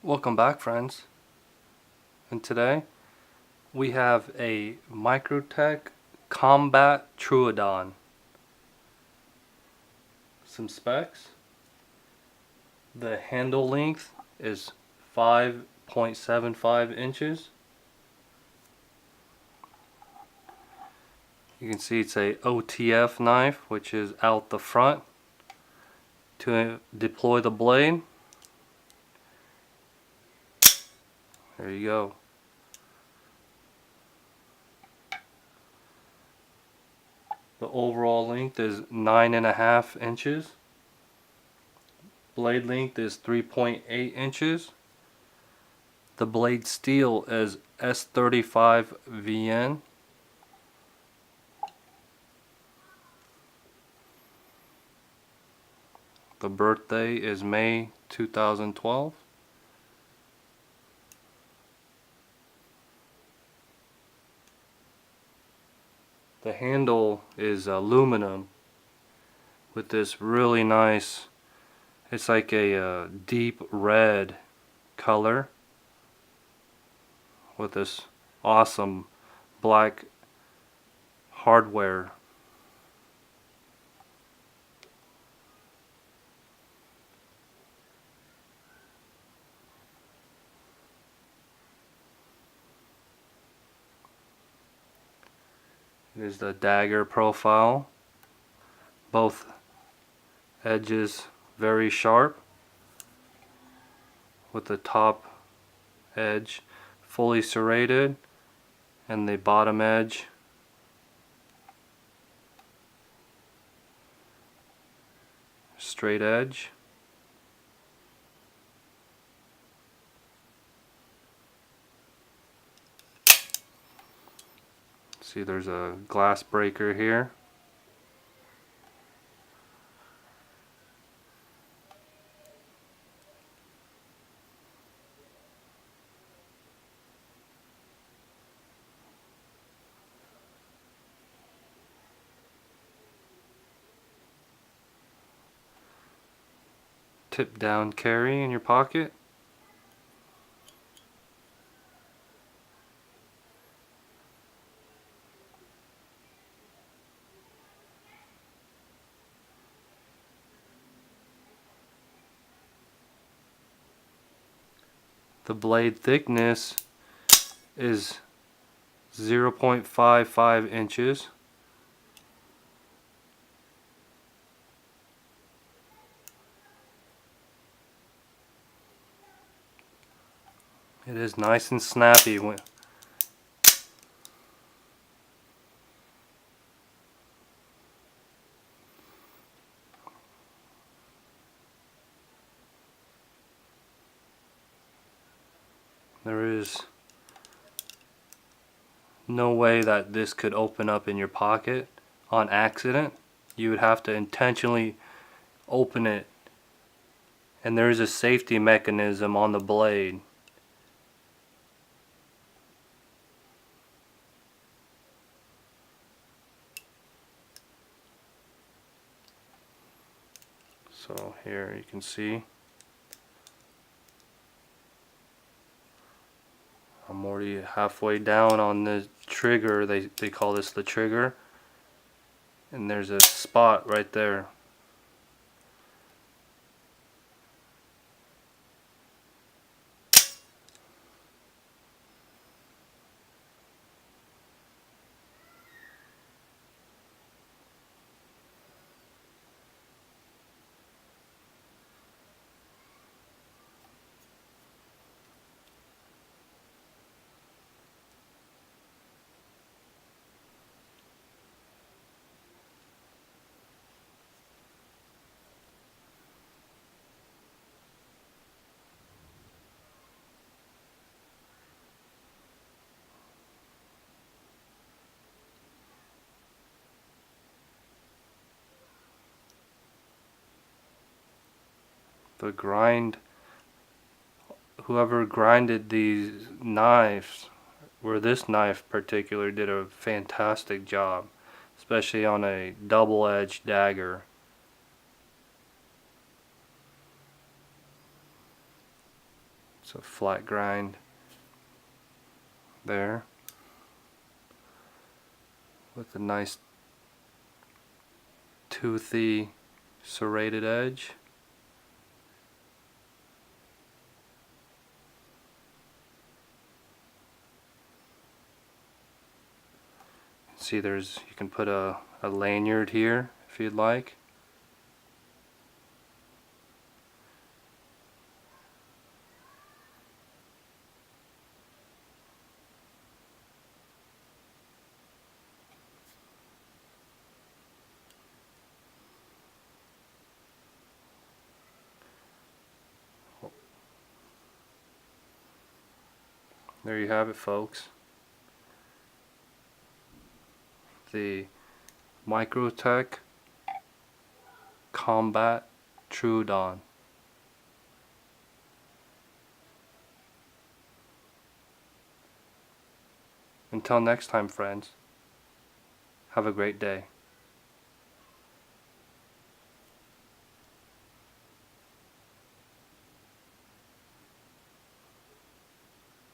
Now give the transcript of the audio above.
Welcome back, friends, and today we have a Microtech Combat Troodon. Some specs: the handle length is 5.75 inches. You can see it's a OTF knife, which is out the front to deploy the blade. There you go. The overall length is 9.5 inches. Blade length is 3.8 inches. The blade steel is S35 VN. The birthday is May 2012. The handle is aluminum with this really nice, it's like a deep red color with this awesome black hardware. Here's the dagger profile. Both edges very sharp, with the top edge fully serrated and the bottom edge straight edge. See, there's a glass breaker here. Tip down carry in your pocket. The blade thickness is 0.55 inches. It is nice and snappy when there is no way that this could open up in your pocket on accident. You would have to intentionally open it, and there is a safety mechanism on the blade. So here you can see I'm already halfway down on the trigger. They call this the trigger, and there's a spot right there. The grind, whoever grinded these knives, or this knife particular, did a fantastic job, especially on a double-edged dagger. It's a flat grind there with a nice toothy serrated edge. See, you can put a lanyard here if you'd like. There you have it, folks. The Microtech Combat Troodon. Until next time, friends, have a great day.